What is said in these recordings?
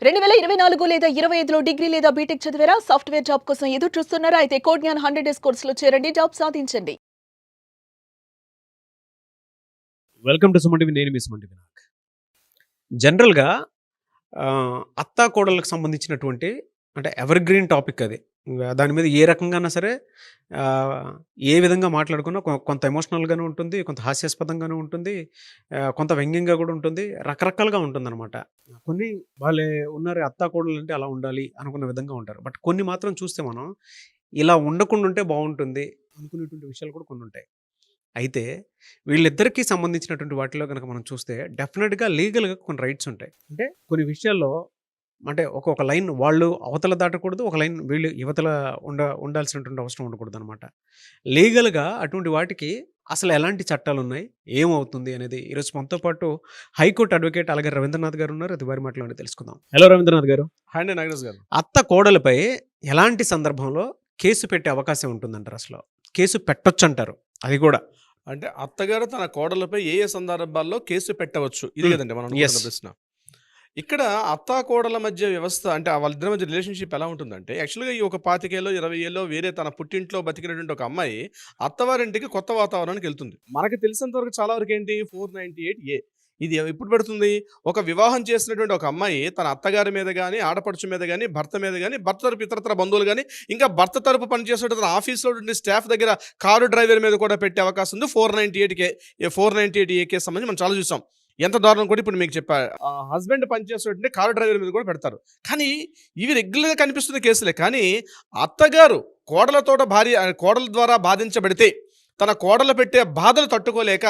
2024 లేదా 25లో డిగ్రీ లేదా బీటెక్ చదివారా? సాఫ్ట్‌వేర్ జాబ్ కోసం ఎదురు చూస్తున్నారా? అయితే కోడ్ జ్ఞాన్ 100 డేస్ కోర్సులో చేరండి. జాబ్ సాధించండి. Welcome to Suman TV. నేను మీ సుమన్ టీవీ. జనరల్‌గా అత్తా కోడళ్ళకి సంబంధించినటువంటి అంటే ఎవర్ గ్రీన్ టాపిక్ అది. దాని మీద ఏ రకంగానా సరే ఏ విధంగా మాట్లాడుకున్నా కొంత ఎమోషనల్‌గాను ఉంటుంది, కొంత హాస్యాస్పదంగాను ఉంటుంది, కొంత వ్యంగ్యంగా కూడా ఉంటుంది. రకరకాలుగా ఉంటుందనమాట. కొన్ని వాళ్ళే ఉన్నారు అత్తా కోడలంటే అలా ఉండాలి అనుకున్న విధంగా ఉంటారు. బట్ కొన్ని మాత్రం చూస్తే మనం ఇలా ఉండకుండా ఉంటే బావుంటుంది అనుకునేటువంటి విషయాలు కూడా కొన్నుంటాయి. అయితే వీళ్ళిద్దరికీ సంబంధించినటువంటి వాటిలో గనక మనం చూస్తే డెఫినిట్‌గా లీగల్‌గా కొన్ని రైట్స్ ఉంటాయి. అంటే కొన్ని విషయాల్లో అంటే ఒక లైన్ వాళ్ళు అవతల దాటకూడదు. ఒక లైన్ వీళ్ళు యువతల ఉండాల్సినటువంటి అవసరం ఉండకూడదనమాట. లీగల్‌గా అటువంటి వాటికి అసలు ఎలాంటి చట్టాలున్నాయి? ఏమవుతుంది అనేది ఈరోజు మనతో పాటు హైకోర్టు అడ్వకేట్ అలాగే రవీంద్రనాథ్ గారు ఉన్నారు. అది వారి మాటలోనే తెలుసుకుందాం. హలో రవీంద్రనాథ్ గారు. హాయ్ అండి నాగరాజు గారు. అత్త కోడలపై ఎలాంటి సందర్భంలో కేసు పెట్టే అవకాశం ఉంటుందంటారు అసలు? కేసు పెట్టొచ్చంటారు. అది కూడా. అంటే అత్తగారు తన కోడలపై ఏ ఏ సందర్భాల్లో కేసు పెట్టవచ్చు? ఇది కదండి మనం Yes. అనుకున్న ప్రశ్న. ఇక్కడ అత్తా కోడల మధ్య వ్యవస్థ అంటే వాళ్ళిద్దరి మధ్య రిలేషన్‌షిప్ ఎలా ఉంటుందంటే యాక్చువల్‌గా ఈ ఒక 25 ఏళ్ళో, 20 ఏళ్ళో వేరే తన పుట్టింట్లో బతికినటువంటి ఒక అమ్మాయి అత్తవారింటికి కొత్త వాతావరణానికి వెళ్తుంది. మనకు తెలిసినంత వరకు చాలా వరకు ఏంటి 498 ఇది ఎప్పుడు పెడుతుంది? ఒక వివాహం చేసినటువంటి ఒక అమ్మాయి తన అత్తగారి మీద గాని, ఆడపడుచు మీద గాని, భర్త మీద గాని, భర్త తరపు ఇతరత్ర బంధువులు గాని, ఇంకా భర్త తరపు పనిచేసేటువంటి తన ఆఫీస్‌లో ఉండే స్టాఫ్ దగ్గర కారు డ్రైవర్ మీద కూడా పెట్టే అవకాశం ఉంది. 498 కేసు సంబంధించి మనం చాలా చూసాం. ఎంత దారుణం కూడా ఇప్పుడు మీకు చెప్పా. హస్బెండ్ పనిచేసేటువంటి కారు డ్రైవర్ మీద కూడా పెడతారు. కానీ ఇవి రెగ్యులర్‌గా కనిపిస్తున్న కేసులే. కానీ అత్తగారు కోడల ద్వారా బాధించబడితే తన కోడలు పెట్టే బాధలు తట్టుకోలేక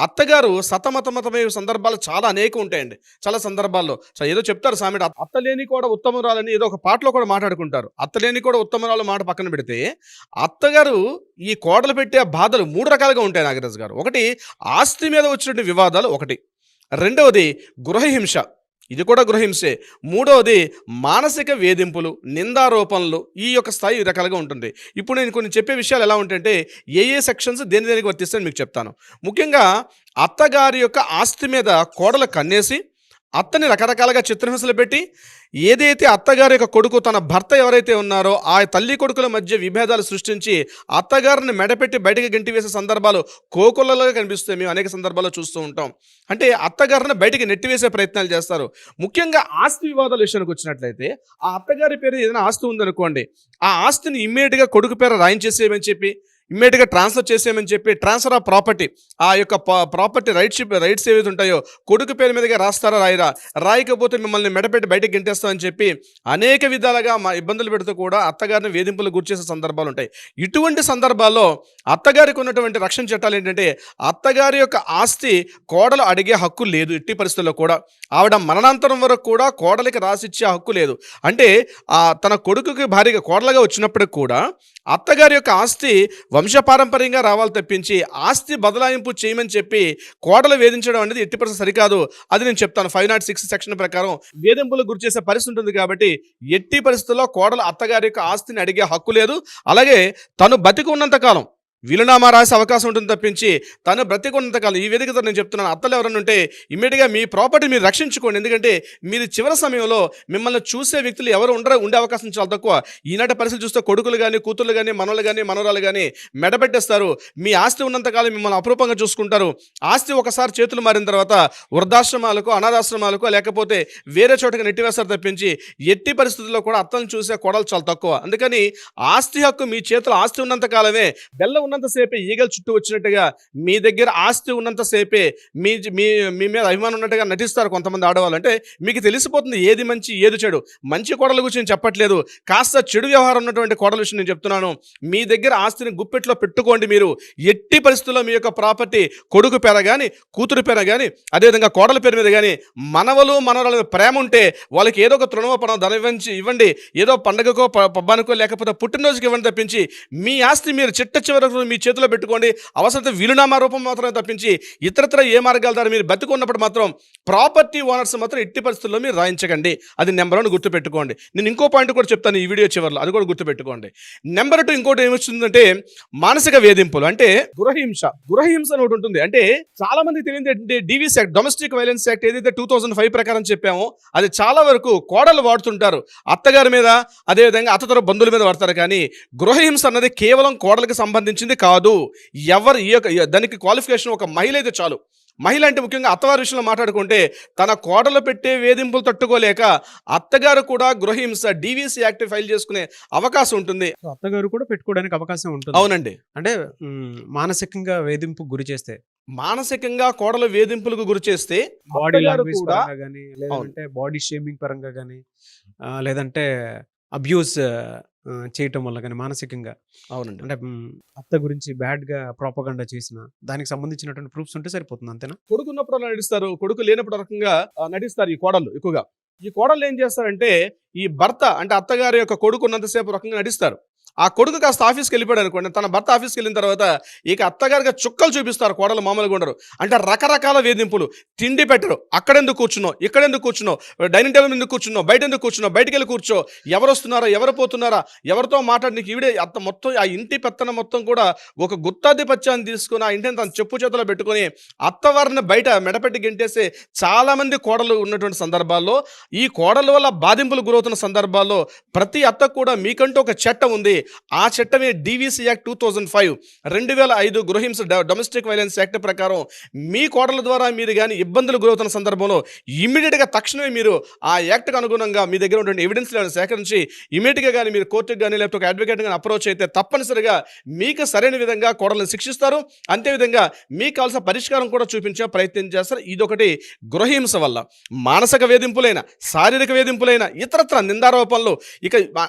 అత్తగారు సతమతమతమయ్యే సందర్భాలు చాలా అనేకం ఉంటాయండి. చాలా సందర్భాల్లో ఏదో చెప్తారు సామెత, అత్తలేని కూడా ఉత్తమురాలని ఏదో ఒక పాటలో కూడా మాట్లాడుకుంటారు. అత్తలేని కూడా ఉత్తమురాలు మాట పక్కన పెడితే అత్తగారు ఈ కోడలు పెట్టే బాధలు 3 రకాలుగా ఉంటాయి నాగరాజు గారు. ఒకటి ఆస్తి మీద వచ్చినటువంటి వివాదాలు, ఒకటి రెండవది గృహహింస, ఇది కూడా గృహహింసే, మూడవది మానసిక వేధింపులు, నిందారోపణలు. ఈ యొక్క స్థాయి ఈ రకాలుగా ఉంటుంది. ఇప్పుడు నేను కొన్ని చెప్పే విషయాలు ఎలా ఉంటాయంటే ఏ సెక్షన్స్ దేనికి వర్తిస్తాయని మీకు చెప్తాను. ముఖ్యంగా అత్తగారి యొక్క ఆస్తి మీద కోడలు కన్నేసి అత్తని రకరకాలుగా చిత్రహింసలు పెట్టి ఏదైతే అత్తగారి యొక్క కొడుకు తన భర్త ఎవరైతే ఉన్నారో ఆ తల్లి కొడుకుల మధ్య విభేదాలు సృష్టించి అత్తగారిని మెడపెట్టి బయటకు గెంటి వేసే సందర్భాలు కోకొల్లలుగా కనిపిస్తాయి. మేము అనేక సందర్భాల్లో చూస్తూ ఉంటాం. అంటే అత్తగారిని బయటికి నెట్టివేసే ప్రయత్నాలు చేస్తారు. ముఖ్యంగా ఆస్తి వివాదాల విషయానికి వచ్చినట్లయితే ఆ అత్తగారి పేరు ఏదైనా ఆస్తి ఉందనుకోండి, ఆ ఆస్తిని ఇమ్మీడియట్గా కొడుకు పేరు రాయించేసేయమని చెప్పి, ఇమ్మీడియట్గా ట్రాన్స్ఫర్ చేసేయమని చెప్పి, ట్రాన్స్ఫర్ ఆఫ్ ప్రాపర్టీ, ఆ యొక్క ప్రాపర్టీ రైట్స్ ఏవైతే ఉంటాయో కొడుకు పేరు మీదుగా రాస్తారా రాయకపోతే మిమ్మల్ని మెడపెట్టి బయటకు గెంటేస్తామని చెప్పి అనేక విధాలుగా ఇబ్బందులు పెడుతూ కూడా అత్తగారిని వేధింపులు గురిచేసే సందర్భాలు ఉంటాయి. ఇటువంటి సందర్భాల్లో అత్తగారికి ఉన్నటువంటి రక్షణ చట్టాలు ఏంటంటే అత్తగారి యొక్క ఆస్తి కోడలు అడిగే హక్కు లేదు. ఎట్టి పరిస్థితుల్లో కూడా ఆవిడ మరణాంతరం వరకు కూడా కోడలికి రాసిచ్చే హక్కు లేదు. అంటే తన కొడుకుకి భార్యగా కోడలుగా వచ్చినప్పటికి కూడా అత్తగారి యొక్క ఆస్తి వంశపారంపర్యంగా రావాలి తప్పించి ఆస్తి బదలాయింపు చేయమని చెప్పి కోడలు వేధించడం అనేది ఎట్టి పరిస్థితి సరికాదు. అది నేను చెప్తాను. 506 సెక్షన్ ప్రకారం వేధింపులకు గురి చేసే పరిస్థితి ఉంటుంది. కాబట్టి ఎట్టి పరిస్థితుల్లో కోడలు అత్తగారి యొక్క ఆస్తిని అడిగే హక్కు లేదు. అలాగే తను బతికి ఉన్నంత కాలం వీలునామా రాసే అవకాశం ఉంటుంది తప్పించి తను బ్రతికున్నంతకాలం ఈ వేదికతో నేను చెప్తున్నాను, అత్తలు ఎవరైనా ఉంటే ఇమ్మీడియట్గా మీ ప్రాపర్టీ మీరు రక్షించుకోండి. ఎందుకంటే మీరు చివరి సమయంలో మిమ్మల్ని చూసే వ్యక్తులు ఎవరు ఉండే అవకాశం చాలా తక్కువ. ఈనాటి పరిస్థితి చూస్తే కొడుకులు కానీ, కూతుర్లు కానీ, మనవలు కానీ, మనవరాలు కానీ మెడబెట్టేస్తారు. మీ ఆస్తి ఉన్నంతకాలం మిమ్మల్ని అపురూపంగా చూసుకుంటారు. ఆస్తి ఒకసారి చేతులు మారిన తర్వాత వృద్ధాశ్రమాలకు, అనాథాశ్రమాలకు లేకపోతే వేరే చోటకి నెట్టివేస్తారు తప్పించి ఎట్టి పరిస్థితుల్లో కూడా అత్తలను చూసే కోడలు చాలా తక్కువ. అందుకని ఆస్తి హక్కు మీ చేతిలో ఆస్తి ఉన్నంతకాలమే, బెల్ల ఉన్నంతసేపే ఈగలు చుట్టూ వచ్చినట్టుగా మీ దగ్గర ఆస్తి ఉన్నంతసేపే మీ మీద అభిమానం ఉన్నట్టుగా నటిస్తారు కొంతమంది ఆడవాళ్ళు. అంటే మీకు తెలిసిపోతుంది ఏది మంచి ఏది చెడు. మంచి కోడల గురించి నేను చెప్పట్లేదు, కాస్త చెడు వ్యవహారం ఉన్నటువంటి కోడల విషయం నేను చెప్తున్నాను. మీ దగ్గర ఆస్తిని గుప్పెట్లో పెట్టుకోండి. మీరు ఎట్టి పరిస్థితుల్లో మీ యొక్క ప్రాపర్టీ కొడుకు పేర కానీ, కూతురు పేర కానీ, అదేవిధంగా కోడల పేరు మీద కానీ, మనవలు మనవరాల ప్రేమ ఉంటే వాళ్ళకి ఏదో ఒక తృణమో పనో ధనం ఇవ్వండి. ఏదో పండగకో పబ్బానికో లేకపోతే పుట్టినరోజుకి ఇవ్వండి తప్పించి మీ ఆస్తి మీరు చిట్ట చివరకు పత్రం మీ చేతిలో పెట్టుకోండి. అవసరమైతే వీలునామా రూపం మాత్రమే తప్పించి ఇతరత్ర ఏ మార్గాల ద్వారా మీరు బతికున్నప్పుడు మాత్రం ప్రాపర్టీ ఓనర్స్ మాత్రం ఎట్టి పరిస్థితుల్లో మీరు రాయించకండి. అది నెంబర్ 1 గుర్తుపెట్టుకోండి. నేను ఇంకో పాయింట్ కూడా చెప్తాను ఈ వీడియో చివరిలో, అది కూడా గుర్తుపెట్టుకోండి. నెంబర్ 2 ఇంకోటి ఏమొస్తుందంటే మానసిక వేధింపులు, అంటే గృహహింస అని ఒకటి ఉంటుంది. అంటే చాలా మందికి తెలియదు ఏంటంటే DVS act, domestic violence act ఏదైతే 2005 ప్రకారం చెప్పామో అది చాలా వరకు కోడలు వాడుతుంటారు అత్తగారి మీద, అదేవిధంగా అత్తతర బంధువుల మీద వాడతారు. కానీ గృహహింస అన్నది కేవలం కోడలికి సంబంధించింది కాదు. ఎవరు దానికి క్వాలిఫికేషన్ ఒక మహిళ అయితే చాలు. మహిళ అంటే ముఖ్యంగా అత్తవారి విషయంలో మాట్లాడుకుంటే తన కోడలు పెట్టే వేధింపులు తట్టుకోలేక అత్తగారు కూడా గృహహింస DVS యాక్ట్ ఫైల్ చేసుకునే అవకాశం ఉంటుంది. అత్తగారు కూడా పెట్టుకోవడానికి అవకాశం ఉంటుంది. అవునండి. అంటే మానసికంగా వేధింపు గురి చేస్తే, మానసికంగా కోడలు వేధింపులకు గురి చేస్తే బాడీ అత్తగారు లాంగ్వేజ్ కూడా పరంగా కానీ, లేదంటే బాడీ షేమింగ్ పరంగా కానీ, లేదంటే అబ్యూస్ చేయటం వల్ల కానీ మానసికంగా, అవునండి. అంటే అత్త గురించి బ్యాడ్గా ప్రాపగండా చేసిన దానికి సంబంధించినటువంటి ప్రూఫ్స్ ఉంటే సరిపోతుంది, అంతేనా? కొడుకు ఉన్నప్పుడు అలా నటిస్తారు, కొడుకు లేనప్పుడు రకంగా నటిస్తారు ఈ కోడళ్ళు ఎక్కువగా. ఈ కోడళ్ళు ఏం చేస్తారంటే ఈ భర్త అంటే అత్తగారి యొక్క కొడుకు ఉన్నంతసేపు రకంగా నటిస్తారు. ఆ కొడుకు కాస్త ఆఫీస్కి వెళ్ళిపోయాడు అనుకోండి, తన భర్త ఆఫీస్కి వెళ్ళిన తర్వాత ఇక అత్తగారిగా చుక్కలు చూపిస్తారు. కోడలు మామూలుగా ఉండరు. అంటే రకరకాల వేధింపులు. తిండి పెట్టరు, అక్కడెందుకు కూర్చున్నావు, ఇక్కడెందుకు కూర్చున్నావు, డైనింగ్ టేబుల్ ఎందుకు కూర్చున్నావు, బయట ఎందుకు కూర్చున్నావు, బయటికి వెళ్ళి కూర్చో, ఎవరు వస్తున్నారా, ఎవరు పోతున్నారా, ఎవరితో మాట్లాడి నీకు ఈవిడే అత్త మొత్తం ఆ ఇంటి పెత్తన మొత్తం కూడా ఒక గుత్తాధిపత్యాన్ని తీసుకుని ఆ ఇంటిని తన చెప్పు చేతిలో పెట్టుకొని అత్తవారిని బయట మెడపెట్టి గెంటేసే చాలా మంది కోడలు ఉన్నటువంటి సందర్భాల్లో, ఈ కోడల వల్ల బాధింపులు గురవుతున్న సందర్భాల్లో ప్రతి అత్త కూడా మీకంటూ ఒక చట్టం ఉంది. ఆ చట్టమే DVS యాక్ట్ 2005 2005 గృహహింస డొమెస్టిక్ వైలెన్స్ యాక్ట్ ప్రకారం మీ కోడల ద్వారా మీరు కానీ ఇబ్బందులు గురవుతున్న సందర్భంలో ఇమ్మీడియట్గా తక్షణమే మీరు ఆ యాక్ట్కి అనుగుణంగా మీ దగ్గర ఉన్నటువంటి ఎవిడెన్స్ సేకరించి ఇమీడియట్గా కానీ మీరు కోర్టుకు కానీ లేకపోతే ఒక అడ్వకేట్ కానీ అప్రోచ్ అయితే తప్పనిసరిగా మీకు సరైన విధంగా కోడలను శిక్షిస్తారు. అంతేవిధంగా మీకు కావాల్సిన పరిష్కారం కూడా చూపించే ప్రయత్నం చేస్తారు. ఇదొకటి గృహహింస వల్ల. మానసిక వేధింపులైన, శారీరక వేధింపులైన, ఇతరత్ర నిందారోపణలు, ఇక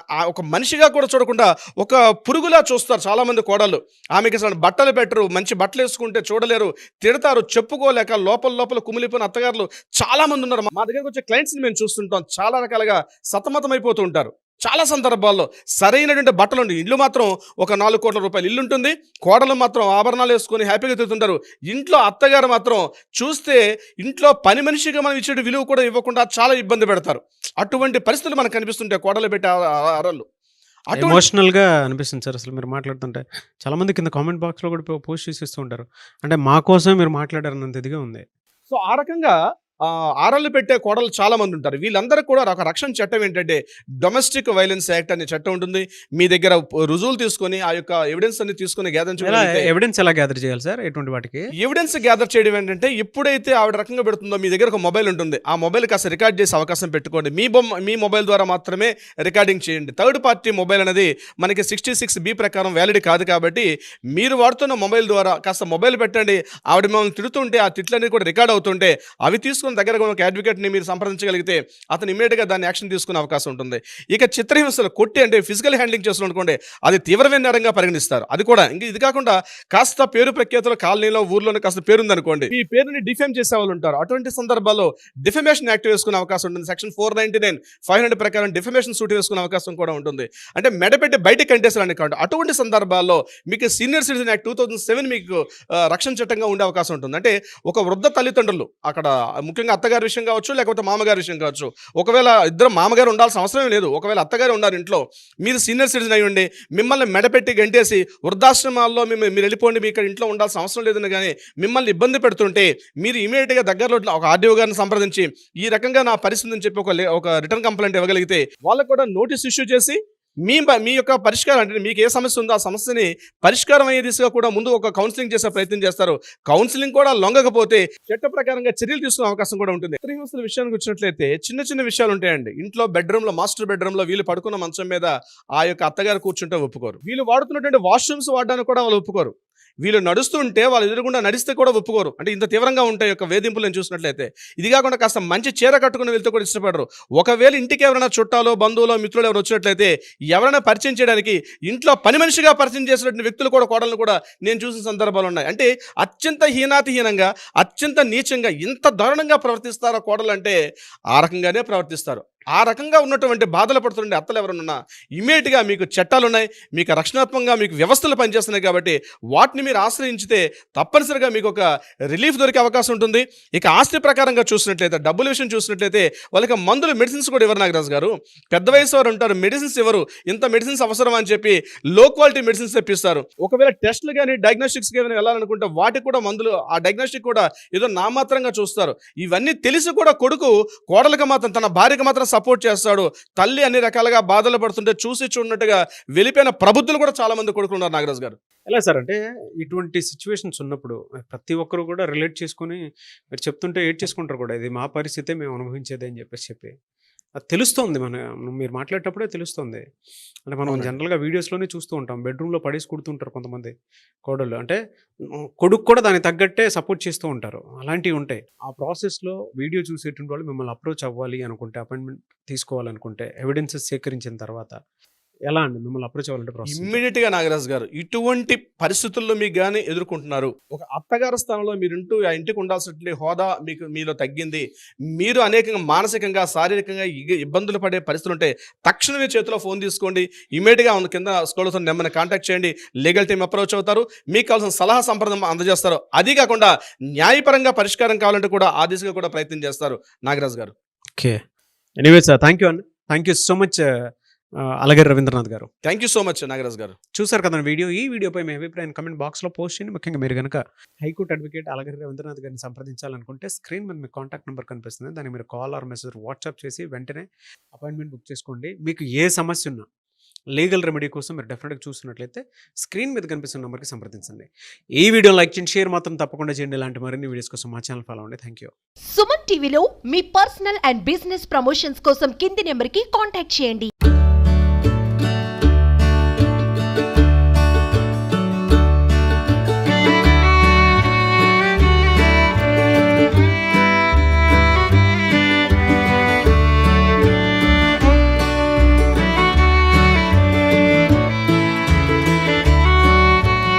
ఒక మనిషిగా కూడా చూడకుండా ఒక పురుగులా చూస్తారు చాలామంది కోడళ్ళు. ఆమెకి అసలు బట్టలు పెట్టరు, మంచి బట్టలు వేసుకుంటే చూడలేరు, తిడతారు, చెప్పుకోలేక లోపల కుమిలిపోయిన అత్తగారులు చాలామంది ఉన్నారు. మా దగ్గరకు వచ్చే క్లయింట్స్ని మేము చూస్తుంటాం. చాలా రకాలుగా సతమతం అయిపోతూ ఉంటారు. చాలా సందర్భాల్లో సరైనటువంటి బట్టలు ఉండి, ఇల్లు మాత్రం ఒక 4 కోట్ల రూపాయలు ఇల్లు ఉంటుంది, కోడలు మాత్రం ఆభరణాలు వేసుకొని హ్యాపీగా తిరుగుతుంటారు. ఇంట్లో అత్తగారు మాత్రం చూస్తే ఇంట్లో పని మనిషిగా మనం ఇచ్చే విలువ కూడా ఇవ్వకుండా చాలా ఇబ్బంది పెడతారు. అటువంటి పరిస్థితులు మనకు కనిపిస్తుంటాయి కోడలు పెట్టే అరలు. ఎమోషనల్ గా అనిపిస్తుంది సార్ అసలు మీరు మాట్లాడుతుంటే. చాలా మంది కింద కామెంట్ బాక్స్ లో కూడా పోస్ట్ చేసేస్తూ ఉంటారు, అంటే మా కోసం మీరు మాట్లాడారన్నంత ఇదిగా ఉంది. సో ఆ రకంగా ఆరళ్ళు పెట్టే కోడలు చాలా మంది ఉంటారు. వీళ్ళందరూ కూడా ఒక రక్షణ చట్టం ఏంటంటే డొమెస్టిక్ వైలెన్స్ యాక్ట్ అనే చట్టం ఉంటుంది. మీ దగ్గర రుజువులు తీసుకొని ఆ యొక్క ఎవిడెన్స్ అన్ని తీసుకొని ఎవిడెన్స్ ఎలా గ్యాదర్ చేయాలి సార్? ఎటువంటి వాటికి ఎవిడెన్స్ గ్యాదర్ చేయడం ఏంటంటే, ఎప్పుడైతే ఆవిడ రకంగా పెడుతుందో మీ దగ్గర ఒక మొబైల్ ఉంటుంది, ఆ మొబైల్ కాస్త రికార్డ్ చేసే అవకాశం పెట్టుకోండి. మీ మొబైల్ ద్వారా మాత్రమే రికార్డింగ్ చేయండి. థర్డ్ పార్టీ మొబైల్ అనేది మనకి 66B ప్రకారం వ్యాలిడ్ కాదు. కాబట్టి మీరు వాడుతున్న మొబైల్ ద్వారా కాస్త మొబైల్ పెట్టండి. ఆవిడ మిమ్మల్ని తిడుతుంటే ఆ తిట్లన్నీ కూడా రికార్డ్ అవుతుంటే అవి తీసుకుని దగ్గర ఒక అడ్వకేట్ని మీరు సంప్రదించగలిగితే అతను ఇమీడియట్గా దాన్ని యాక్షన్ తీసుకునే అవకాశం ఉంటుంది. ఇక చిత్రహింసలు కొట్టి అంటే ఫిజికల్ హ్యాండ్లింగ్ చేస్తున్నారు అనుకోండి, అది తీవ్రమైన నేరంగా పరిగణిస్తారు. అది కూడా ఇంకా ఇది కాకుండా కాస్త పేరు ప్రఖ్యాతుల కాలనీలో ఊర్లోనే కాస్త పేరుందనుకోండి, ఈ పేరుని డిఫేమ్ చేసే వాళ్ళు ఉంటారు. అటువంటి సందర్భాల్లో డిఫమేషన్ యాక్ట్ వేసుకునే అవకాశం ఉంటుంది. సెక్షన్ 499 500 ప్రకారం డిఫమేషన్ సూట్ వేసుకునే అవకాశం కూడా ఉంటుంది. అంటే మెడపెట్టి బయటకు కంటేసారని కాదు. అటువంటి సందర్భాల్లో మీకు సీనియర్ సిటిజన్ యాక్ట్ 2007 మీకు రక్షణ చట్టంగా ఉండే అవకాశం ఉంటుంది. అంటే ఒక వృద్ధ తల్లిదండ్రులు, అక్కడ ముఖ్యంగా అత్తగారి విషయం కావచ్చు, లేకపోతే మామగారి విషయం కావచ్చు, ఒకవేళ ఇద్దరు మామగారు ఉండాల్సిన అవసరం లేదు, ఒకవేళ అత్తగారు ఉన్నారు ఇంట్లో, మీరు సీనియర్ సిటిజన్ అయ్యి ఉండి మిమ్మల్ని మెడపెట్టి గంటేసి వృద్ధాశ్రమాల్లో మీరు వెళ్ళిపోండి, మీ ఇక్కడ ఇంట్లో ఉండాల్సిన అవసరం లేదని కానీ మిమ్మల్ని ఇబ్బంది పెడుతుంటే మీరు ఇమీడియట్గా దగ్గరలో ఒక ఆర్డీఓ గారిని సంప్రదించి ఈ రకంగా నా పరిస్థితి అని చెప్పి ఒక రిటర్న్ కంప్లైంట్ ఇవ్వగలిగితే వాళ్ళకు కూడా నోటీస్ ఇష్యూ చేసి మీ యొక్క పరిష్కారం, అంటే మీకు ఏ సమస్య ఉందో ఆ సమస్యని పరిష్కారం అయ్యే దిశగా కూడా ముందు ఒక కౌన్సిలింగ్ చేసే ప్రయత్నం చేస్తారు. కౌన్సిలింగ్ కూడా లొంగకపోతే చట్ట ప్రకారంగా చర్యలు తీసుకునే అవకాశం కూడా ఉంటుంది. చిత్రహింసల విషయానికి వచ్చినట్లయితే చిన్న విషయాలు ఉంటాయండి. ఇంట్లో బెడ్రూమ్లో, మాస్టర్ బెడ్రూమ్లో వీళ్ళు పడుకున్న మంచం మీద ఆ యొక్క అత్తగారు కూర్చుంటే ఒప్పుకోరు. వీళ్ళు వాడుతున్నటువంటి వాష్రూమ్స్ వాడడానికి కూడా వాళ్ళు ఒప్పుకోరు. వీళ్ళు నడుస్తుంటే వాళ్ళు ఎదురుగుండా నడిస్తే కూడా ఒప్పుకోరు. అంటే ఇంత తీవ్రంగా ఉంటాయి యొక్క వేధింపులు నేను చూసినట్లయితే. ఇది కాకుండా కాస్త మంచి చీర కట్టుకుని వెళ్తే కూడా ఇష్టపడరు. ఒకవేళ ఇంటికి ఎవరైనా చుట్టాలో, బంధువులో, మిత్రులు ఎవరు వచ్చినట్లయితే ఎవరైనా పరిచయం చేయడానికి ఇంట్లో పని మనిషిగా పరిచయం చేసినటువంటి వ్యక్తులు కూడా, కోడలను కూడా నేను చూసిన సందర్భాలు ఉన్నాయి. అంటే అత్యంత హీనాతిహీనంగా, అత్యంత నీచంగా, ఇంత దారుణంగా ప్రవర్తిస్తారో కోడలు అంటే ఆ రకంగానే ప్రవర్తిస్తారు. ఆ రకంగా ఉన్నటువంటి బాధలు పడుతుండే అత్తలు ఎవరన్నా ఇమీడియట్గా మీకు చట్టాలు ఉన్నాయి, మీకు రక్షణాత్మకంగా మీకు వ్యవస్థలు పనిచేస్తున్నాయి కాబట్టి వాటిని మీరు ఆశ్రయించితే తప్పనిసరిగా మీకు ఒక రిలీఫ్ దొరికే అవకాశం ఉంటుంది. ఇక ఆస్తి ప్రకారంగా చూసినట్లయితే, డబ్బుల విషయం చూసినట్లయితే వాళ్ళకి మందులు మెడిసిన్స్ కూడా ఇవ్వరు నాగరాజు గారు. పెద్ద వయసు వారు ఉంటారు, మెడిసిన్స్ ఇవ్వరు. ఇంత మెడిసిన్స్ అవసరం అని చెప్పి లో క్వాలిటీ మెడిసిన్స్ తెప్పిస్తారు. ఒకవేళ టెస్టులు కానీ డయాగ్నోస్టిక్స్ కానీ వెళ్ళాలనుకుంటే వాటికి కూడా మందులు, ఆ డయాగ్నోస్టిక్ కూడా ఏదో నామాత్రంగా చూస్తారు. ఇవన్నీ తెలిసి కూడా కొడుకు కోడలకు మాత్రం, తన భార్యకు మాత్రం సపోర్ట్ చేస్తాడు. తల్లి అన్ని రకాలుగా బాధలు పడుతుంటే చూసి చూడనట్టుగా వెళ్ళిపోయిన ప్రబుద్ధులు కూడా చాలా మంది కొడుకులు ఉన్నారు నాగరాజు గారు. ఎలా సార్ అంటే ఇటువంటి సిచ్యువేషన్స్ ఉన్నప్పుడు ప్రతి ఒక్కరు కూడా రిలేట్ చేసుకొని మీరు చెప్తుంటే ఏడ్ చేసుకుంటారు కూడా, ఇది మా పరిస్థితే మేము అనుభవించేది అని చెప్పి అది తెలుస్తుంది. మీరు మాట్లాడేటప్పుడే తెలుస్తుంది. అంటే మనం అవునండి. జనరల్గా వీడియోస్లోనే చూస్తూ ఉంటాం, బెడ్రూమ్లో పడేసి కుడుతుంటారు కొంతమంది కోడళ్ళు. అంటే కొడుకు కూడా దానికి తగ్గట్టే సపోర్ట్ చేస్తూ ఉంటారు. అలాంటివి ఉంటాయి. ఆ ప్రాసెస్లో వీడియో చూసేటువంటి వాళ్ళు మిమ్మల్ని అప్రోచ్ అవ్వాలి అనుకుంటే, అపాయింట్మెంట్ తీసుకోవాలనుకుంటే, ఎవిడెన్సెస్ సేకరించిన తర్వాత ఎలా అండి మిమ్మల్ని అప్రోచ్ అవ్వాలంటే ప్రాసెస్? ఇమ్మీడియట్గా నాగరాజు గారు, ఇటువంటి పరిస్థితుల్లో మీకు కానీ ఎదుర్కొంటున్నారు, ఒక అత్తగారి స్థానంలో మీరుంటూ ఆ ఇంటికి ఉండాల్సిన హోదా మీలో తగ్గింది, మీరు అనేకంగా మానసికంగా శారీరకంగా ఇబ్బందులు పడే పరిస్థితులు ఉంటే తక్షణమే చేతిలో ఫోన్ తీసుకోండి. ఇమీడియట్గా కింద స్క్రోల్ అవుతున్న నెంబర్ని కాంటాక్ట్ చేయండి. లీగల్ టీం అప్రోచ్ అవుతారు, మీకు కావాల్సిన సలహా సంప్రదం అందజేస్తారు. అది కాకుండా న్యాయపరంగా పరిష్కారం కావాలంటే కూడా ఆ దిశగా కూడా ప్రయత్నం చేస్తారు Nagaraju garu. Okay, anyway sir, thank you అండి. Thank you so much Alagari Ravindranath garu. Thank you so much Nagaraju garu. చూసారు కదా వీడియో. ఈ వీడియోపై మీ అభిప్రాయం కమెంట్ బాక్స్లో పోస్ట్ చేయండి. ముఖ్యంగా మీరు కనుక హైకోర్టు అడ్వకేట్ అలగరి రవీంద్రనాథ్ గారిని సంప్రదించాలనుకుంటే స్క్రీన్ మీద మీ కాంటాక్ట్ నెంబర్ కనిపిస్తుంది. దాన్ని మీరు కాల్ ఆర్ మెసేజ్ వాట్సాప్ చేసి వెంటనే అపాయింట్మెంట్ బుక్ చేసుకోండి. మీకు ఏ సమస్య ఉన్నా లీగల్ రెమెడీ కోసం మీరు డెఫినెట్గా చూస్తున్నట్లయితే స్క్రీన్ మీద కనిపిస్తున్న నెంబర్కి సంప్రదించండి. ఈ వీడియో లైక్ చేయండి, షేర్ మాత్రం తప్పకుండా చేయండి. ఇలాంటి మరిన్ని వీడియోస్ కోసం మా ఛానల్ ఫాలో అవ్వండి. Thank you. సుమన్ టీవీలో మీ పర్సనల్ అండ్ బిజినెస్ ప్రమోషన్స్ కోసం కింది నెంబర్కి కాంటాక్ట్ చేయండి.